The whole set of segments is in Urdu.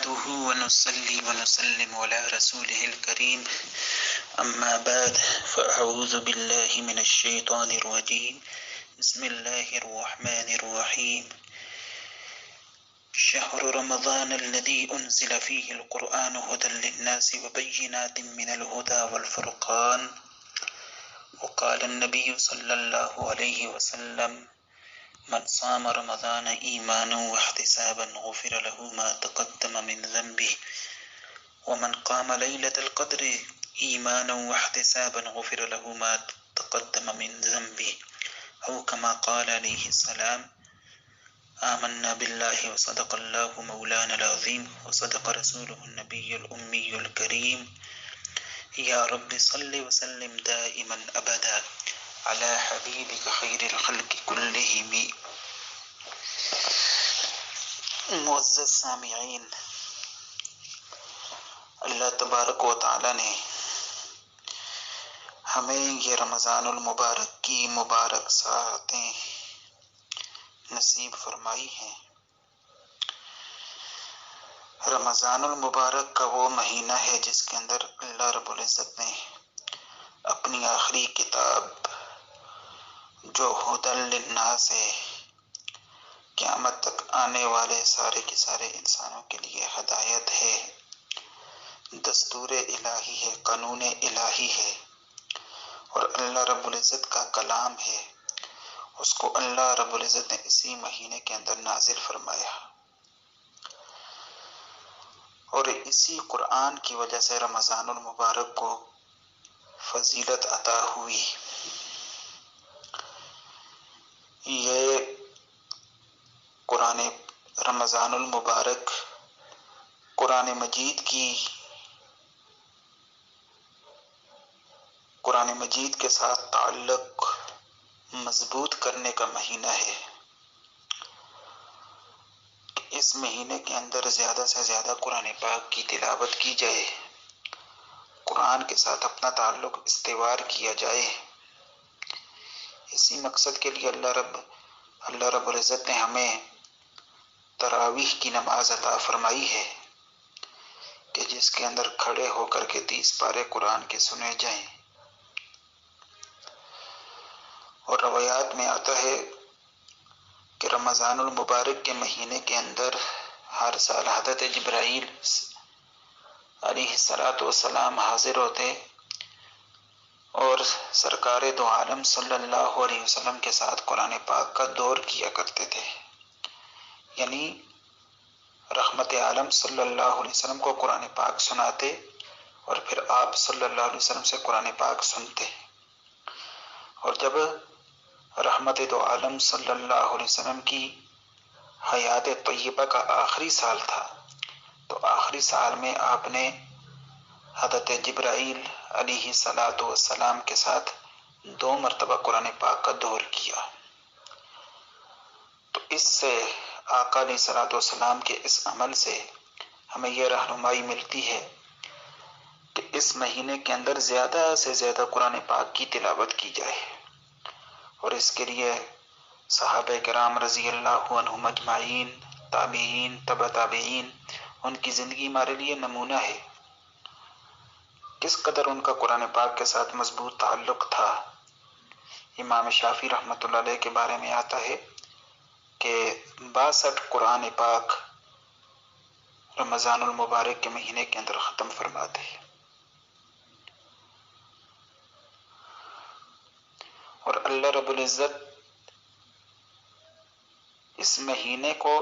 نحمده ونصلي ونسلم على رسوله الكريم أما بعد فأعوذ بالله من الشيطان الرجيم بسم الله الرحمن الرحيم شهر رمضان الذي أنزل فيه القرآن هدى للناس وبينات من الهدى والفرقان وقال النبي صلى الله عليه وسلم من صام رمضان إيمانا واحتسابا غفر له ما تقدم من ذنبه ومن قام ليلة القدر إيمانا واحتسابا غفر له ما تقدم من ذنبه أو كما قال عليه السلام آمنا بالله وصدق الله مولانا العظيم وصدق رسوله النبي الأمي الكريم يا رب صل وسلم دائما أبدا على حبيبك خير الخلق كلهم. معزز سامعین، اللہ تبارک و تعالی نے ہمیں یہ رمضان المبارک کی مبارک ساعتیں نصیب فرمائی ہیں۔ رمضان المبارک کا وہ مہینہ ہے جس کے اندر اللہ رب العزت نے اپنی آخری کتاب جو ہدی للناس ہے، قیامت تک آنے والے سارے کے سارے انسانوں کے لیے ہدایت ہے، دستور الہی ہے، قانون الہی ہے، اور اللہ رب العزت کا کلام ہے، اس کو اللہ رب العزت نے اسی مہینے کے اندر نازل فرمایا، اور اسی قرآن کی وجہ سے رمضان المبارک کو فضیلت عطا ہوئی۔ یہ رمضان المبارک قرآن مجید کے ساتھ تعلق مضبوط کرنے کا مہینہ ہے۔ اس مہینے کے اندر زیادہ سے زیادہ قرآن پاک کی تلاوت کی جائے، قرآن کے ساتھ اپنا تعلق استوار کیا جائے۔ اسی مقصد کے لیے اللہ رب العزت نے ہمیں تراویح کی نماز عطا فرمائی ہے کہ جس کے اندر کھڑے ہو کر کے 30 پارے قرآن کے سنے جائیں، اور روایات میں آتا ہے کہ رمضان المبارک کے مہینے کے اندر ہر سال حضرت جبرائیل علیہ السلام حاضر ہوتے اور سرکار دو عالم صلی اللہ علیہ وسلم کے ساتھ قرآن پاک کا دور کیا کرتے تھے، یعنی رحمت عالم صلی اللہ علیہ وسلم کو قرآن پاک سناتے اور پھر آپ صلی اللہ علیہ وسلم سے قرآن پاک سنتے، اور جب رحمت دو عالم صلی اللہ علیہ وسلم کی حیات طیبہ کا آخری سال تھا تو آخری سال میں آپ نے حضرت جبرائیل علیہ السلام کے ساتھ 2 مرتبہ قرآن پاک کا دور کیا۔ تو اس سے آقا علیہ السلام کے اس عمل سے ہمیں یہ رہنمائی ملتی ہے کہ اس مہینے کے اندر زیادہ سے زیادہ قرآن پاک کی تلاوت کی جائے، اور اس کے لیے صحابہ کرام رضی اللہ عنہم اجمعین، تابعین، تبع تابعین، ان کی زندگی ہمارے لیے نمونہ ہے، کس قدر ان کا قرآن پاک کے ساتھ مضبوط تعلق تھا۔ امام شافعی رحمۃ اللہ علیہ کے بارے میں آتا ہے کہ 62 قرآن پاک رمضان المبارک کے مہینے کے اندر ختم فرماتے ہیں، اور اللہ رب العزت اس مہینے کو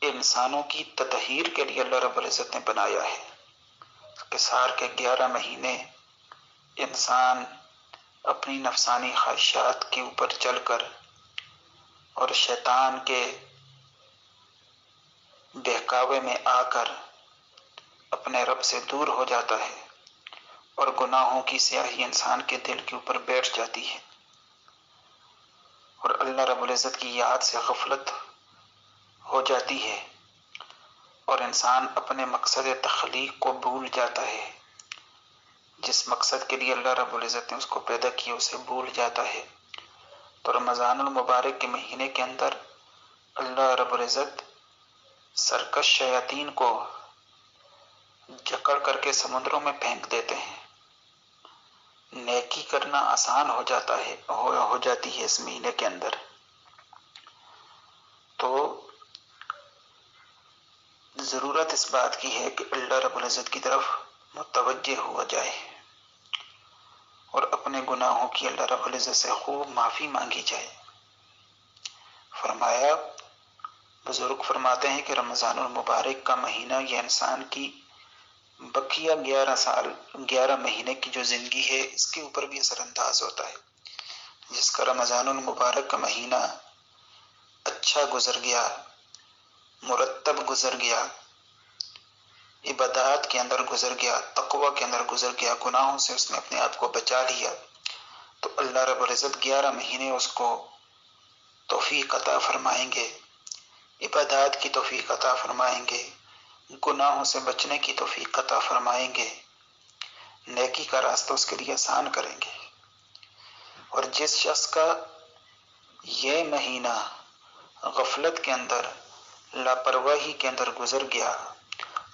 انسانوں کی تطہیر کے لیے اللہ رب العزت نے بنایا ہے کہ سال کے 11 مہینے انسان اپنی نفسانی خواہشات کے اوپر چل کر اور شیطان کے بہکاوے میں آ کر اپنے رب سے دور ہو جاتا ہے، اور گناہوں کی سیاہی انسان کے دل کے اوپر بیٹھ جاتی ہے، اور اللہ رب العزت کی یاد سے غفلت ہو جاتی ہے، اور انسان اپنے مقصد تخلیق کو بھول جاتا ہے، جس مقصد کے لیے اللہ رب العزت نے اس کو پیدا کیا اسے بھول جاتا ہے۔ تو رمضان المبارک کے مہینے کے اندر اللہ رب العزت سرکش شیاطین کو جکڑ کر کے سمندروں میں پھینک دیتے ہیں۔ نیکی کرنا آسان ہو جاتا ہے، ہو جاتی ہے اس مہینے کے اندر۔ تو ضرورت اس بات کی ہے کہ اللہ رب العزت کی طرف متوجہ ہوا جائے اور اپنے گناہوں کی اللہ رب العزت سے خوب معافی مانگی جائے۔ فرمایا، بزرگ فرماتے ہیں کہ رمضان المبارک کا مہینہ یہ انسان کی بقیہ 11 مہینے کی جو زندگی ہے اس کے اوپر بھی اثر انداز ہوتا ہے۔ جس کا رمضان المبارک کا مہینہ اچھا گزر گیا، مرتب گزر گیا، عبادات کے اندر گزر گیا، تقوی کے اندر گزر گیا، گناہوں سے اس نے اپنے آپ کو بچا لیا، تو اللہ رب العزت 11 مہینے اس کو توفیق عطا فرمائیں گے، عبادات کی توفیق عطا فرمائیں گے، گناہوں سے بچنے کی توفیق عطا فرمائیں گے، نیکی کا راستہ اس کے لیے آسان کریں گے۔ اور جس شخص کا یہ مہینہ غفلت کے اندر، لاپرواہی کے اندر گزر گیا،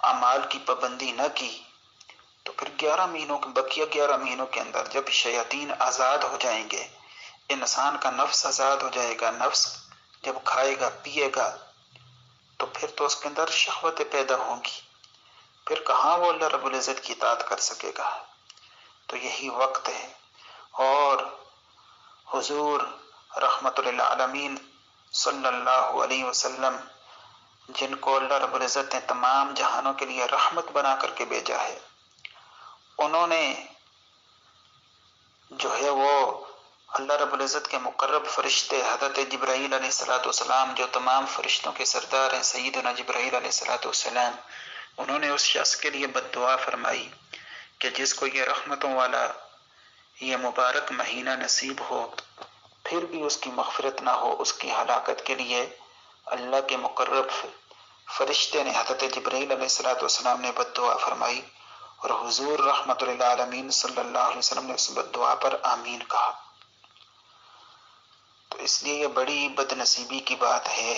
اعمال کی پابندی نہ کی، تو پھر بقیہ 11 مہینوں کے اندر جب شیاطین آزاد ہو جائیں گے، انسان کا نفس آزاد ہو جائے گا، نفس جب کھائے گا پیے گا تو پھر تو اس کے اندر شہوتیں پیدا ہوں گی، پھر کہاں وہ اللہ رب العزت کی اطاعت کر سکے گا۔ تو یہی وقت ہے، اور حضور رحمت للعالمین صلی اللہ علیہ وسلم، جن کو اللہ رب العزت نے تمام جہانوں کے لیے رحمت بنا کر کے بھیجا ہے، انہوں نے جو ہے وہ اللہ رب العزت کے مقرب فرشتے حضرت جبرائیل علیہ السلام، جو تمام فرشتوں کے سردار ہیں، سیدنا جبرائیل علیہ السلام، انہوں نے اس شخص کے لیے بد دعا فرمائی کہ جس کو یہ رحمتوں والا یہ مبارک مہینہ نصیب ہو، پھر بھی اس کی مغفرت نہ ہو، اس کی ہلاکت کے لیے اللہ کے مقرب فرشتے نے حضرت جبرائیل علیہ السلام نے بد دعا فرمائی، اور حضور رحمت للعالمین صلی اللہ علیہ وسلم نے اس بد دعا پر آمین کہا۔ تو اس لیے یہ بڑی بد نصیبی کی بات ہے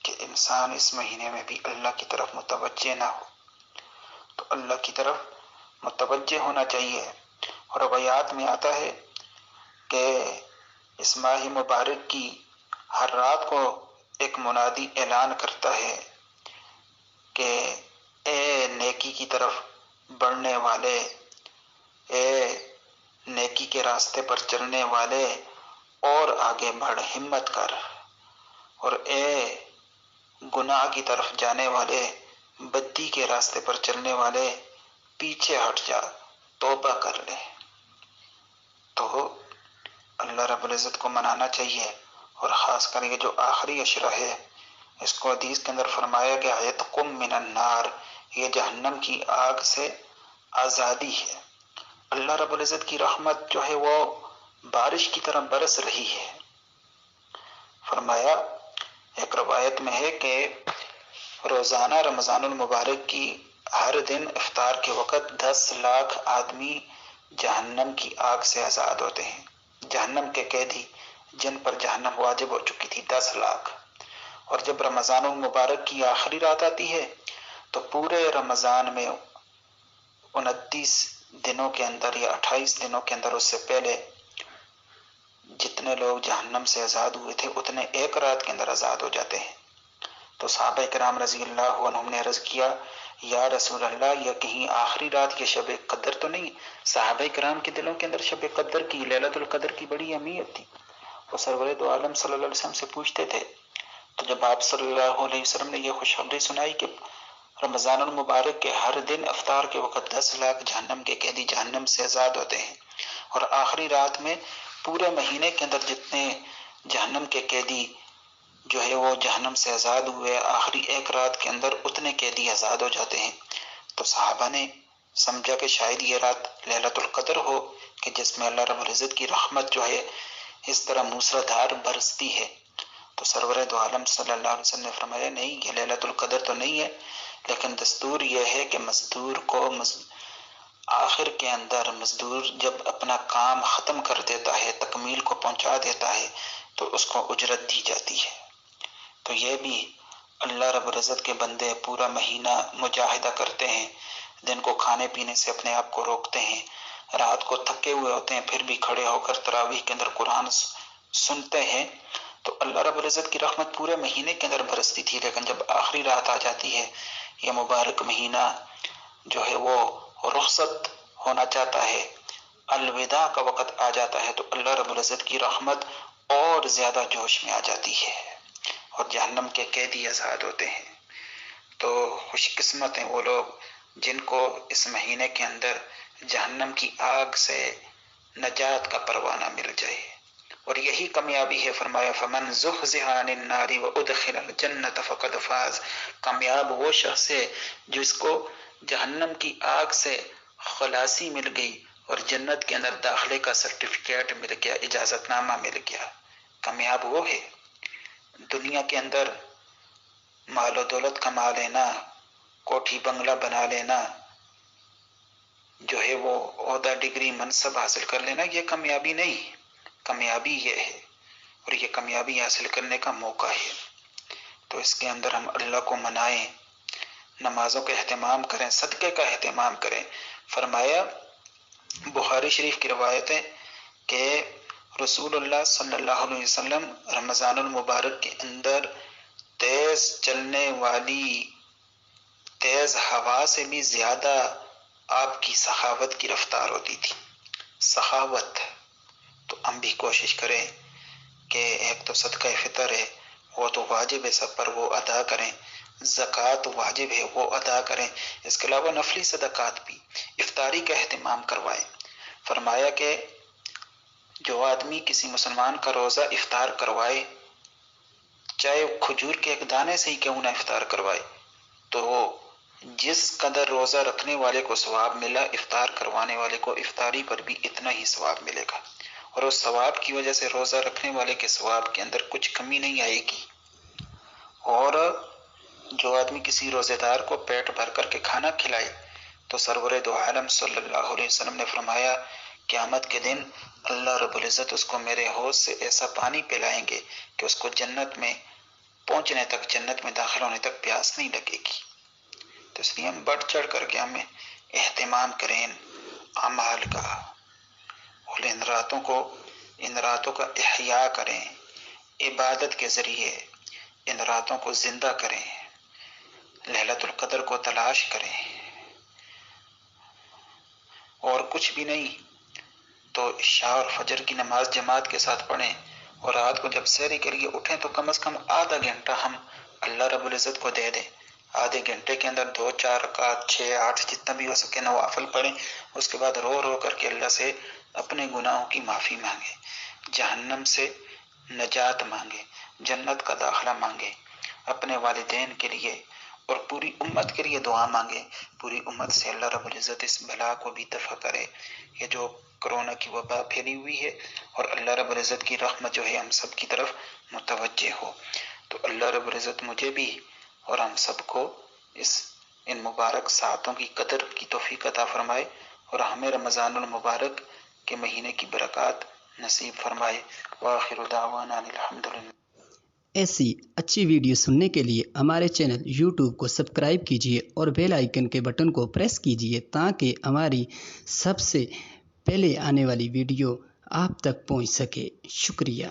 کہ انسان اس مہینے میں بھی اللہ کی طرف متوجہ نہ ہو۔ تو اللہ کی طرف متوجہ ہونا چاہیے، اور روایات میں آتا ہے کہ اس ماہ مبارک کی ہر رات کو ایک منادی اعلان کرتا ہے کہ اے نیکی کی طرف بڑھنے والے، اے نیکی کے راستے پر چلنے والے، اور آگے بڑھ، ہمت کر، اور اے گناہ کی طرف جانے والے، بدی کے راستے پر چلنے والے، پیچھے ہٹ جا، توبہ کر لے۔ تو اللہ رب العزت کو منانا چاہیے، اور خاص کر یہ جو آخری عشرہ ہے، اس کو حدیث کے اندر فرمایا گیا ہے عتقم من النار، یہ جہنم کی آگ سے آزادی ہے۔ اللہ رب العزت کی رحمت جو ہے وہ بارش کی طرح برس رہی ہے۔ فرمایا، ایک روایت میں ہے کہ روزانہ رمضان المبارک کی ہر دن افطار کے وقت 10 لاکھ آدمی جہنم کی آگ سے آزاد ہوتے ہیں، جہنم کے قیدی جن پر جہنم واجب ہو چکی تھی، 10 لاکھ۔ اور جب رمضان المبارک کی آخری رات آتی ہے تو پورے رمضان میں 29 دنوں کے اندر یا 28 دنوں کے اندر، اس سے پہلے جتنے لوگ جہنم سے آزاد ہوئے تھے اتنے ایک رات کے اندر آزاد ہو جاتے ہیں۔ تو صحابہ کرام رضی اللہ عنہم نے عرض کیا، یا رسول اللہ، یہ کہیں آخری رات یہ شب قدر تو نہیں؟ صحابہ کرام کے دلوں کے اندر شب قدر کی، لیلۃ القدر کی بڑی اہمیت تھی۔ وہ سرور دو عالم صلی اللہ علیہ وسلم سے پوچھتے تھے، تو جب آپ صلی اللہ علیہ وسلم نے یہ خوشخبری سنائی کہ رمضان المبارک کے ہر دن افطار کے وقت 10 لاکھ جہنم کے قیدی جہنم سے آزاد ہوتے ہیں، اور آخری رات میں پورے مہینے کے اندر جتنے جہنم کے قیدی جو ہے وہ جہنم سے آزاد ہوئے، آخری ایک رات کے اندر اتنے قیدی آزاد ہو جاتے ہیں، تو صحابہ نے سمجھا کہ شاید یہ رات لیلۃ القدر ہو، کہ جس میں اللہ رب العزت کی رحمت جو ہے اس طرح موسلادھار برستی ہے۔ تو سرور دو عالم صلی اللہ علیہ وسلم نے فرمایا، نہیں، یہ لیلۃ القدر تو نہیں ہے، لیکن دستور یہ ہے کہ مزدور کو آخر کے اندر مزدور جب اپنا کام ختم کر دیتا ہے، تکمیل کو پہنچا دیتا ہے، تو اس کو اجرت دی جاتی ہے۔ تو یہ بھی اللہ رب العزت کے بندے پورا مہینہ مجاہدہ کرتے ہیں، دن کو کھانے پینے سے اپنے آپ کو روکتے ہیں، رات کو تھکے ہوئے ہوتے ہیں پھر بھی کھڑے ہو کر تراویح کے اندر قرآن سنتے ہیں، تو اللہ رب العزت کی رحمت پورے مہینے کے اندر برستی تھی، لیکن جب آخری رات آ جاتی ہے، یہ مبارک مہینہ جو ہے وہ رخصت ہونا چاہتا ہے، الوداع کا وقت آ جاتا ہے، تو اللہ رب العزت کی رحمت اور زیادہ جوش میں آ جاتی ہے اور جہنم کے قیدی آزاد ہوتے ہیں۔ تو خوش قسمت ہیں وہ لوگ جن کو اس مہینے کے اندر جہنم کی آگ سے نجات کا پروانہ مل جائے، اور یہی کامیابی ہے۔ فرمایا فمن زحزح عن النار وادخل الجنۃ فقد فاز، کامیاب وہ شخص ہے جس کو جہنم کی آگ سے خلاصی مل گئی اور جنت کے اندر داخلے کا سرٹیفکیٹ مل گیا، اجازت نامہ مل گیا۔ کامیاب وہ ہے۔ دنیا کے اندر مال و دولت کما لینا، کوٹھی بنگلہ بنا لینا، جو ہے وہ عہدہ ڈگری منصب حاصل کر لینا، یہ کامیابی نہیں، کامیابی یہ ہے، اور یہ کامیابی حاصل کرنے کا موقع ہے۔ تو اس کے اندر ہم اللہ کو منائیں، نمازوں کا اہتمام کریں، صدقے کا اہتمام کریں۔ فرمایا بخاری شریف کی روایت ہے کہ رسول اللہ صلی اللہ علیہ وسلم رمضان المبارک کے اندر تیز چلنے والی تیز ہوا سے بھی زیادہ آپ کی سخاوت کی رفتار ہوتی تھی۔ سخاوت، تو ہم بھی کوشش کریں کہ ایک تو صدقہ فطر ہے وہ تو واجب ہے سب پر، وہ ادا کریں، زکوٰۃ واجب ہے وہ ادا کریں، اس کے علاوہ نفلی صدقات بھی، افطاری کا اہتمام کروائیں۔ فرمایا کہ جو آدمی کسی مسلمان کا روزہ افطار کروائے، چاہے کھجور کے ایک دانے سے ہی کیوں نہ افطار کروائے، تو جس قدر روزہ رکھنے والے کو ثواب ملا، افطار کروانے والے کو افطاری پر بھی اتنا ہی ثواب ملے گا، اور اس ثواب کی وجہ سے روزہ رکھنے والے کے ثواب کے اندر کچھ کمی نہیں آئے گی۔ اور جو آدمی کسی روزے دار کو پیٹ بھر کر کے کھانا کھلائے، تو سرور دو عالم صلی اللہ علیہ وسلم نے فرمایا قیامت کے دن اللہ رب العزت اس کو میرے حوض سے ایسا پانی پلائیں گے کہ اس کو جنت میں پہنچنے تک، جنت میں داخل ہونے تک پیاس نہیں لگے گی۔ تو اس لیے ہم بڑھ چڑھ کر کے ہمیں اہتمام کریں اعمال کا، اور ان راتوں کا احیاء کریں، عبادت کے ذریعے ان راتوں کو زندہ کریں، ليلۃ القدر کو تلاش کریں، اور کچھ بھی نہیں تو عشاء اور فجر کی نماز جماعت کے ساتھ پڑھیں، اور رات کو جب سحری کے لیے اٹھیں تو کم از کم آدھا گھنٹہ ہم اللہ رب العزت کو دے دیں، آدھے گھنٹے کے اندر 2 4 رکعت 6 8 جتنا بھی ہو سکے نوافل پڑھیں، اس کے بعد رو رو کر کے اللہ سے اپنے گناہوں کی معافی مانگیں، جہنم سے نجات مانگیں، جنت کا داخلہ مانگیں، اپنے والدین کے لیے اور پوری امت کے لیے دعا مانگیں، پوری امت سے اللہ رب العزت اس بلا کو بھی دفع کرے، یہ جو کرونا کی وبا پھیلی ہوئی ہے، اور اللہ رب العزت کی رحمت جو ہے ہم سب کی طرف متوجہ ہو۔ تو اللہ رب العزت مجھے بھی اور ہم سب کو ان مبارک ساعتوں کی قدر کی توفیق عطا فرمائے، اور ہمیں رمضان المبارک کے مہینے کی برکات نصیب فرمائے۔ وآخر دعوانا الحمدللہ۔ ایسی اچھی ویڈیو سننے کے لیے ہمارے چینل یوٹیوب کو سبسکرائب کیجیے اور بیل آئیکن کے بٹن کو پریس کیجیے تاکہ ہماری سب سے پہلے آنے والی ویڈیو آپ تک پہنچ سکے۔ شکریہ۔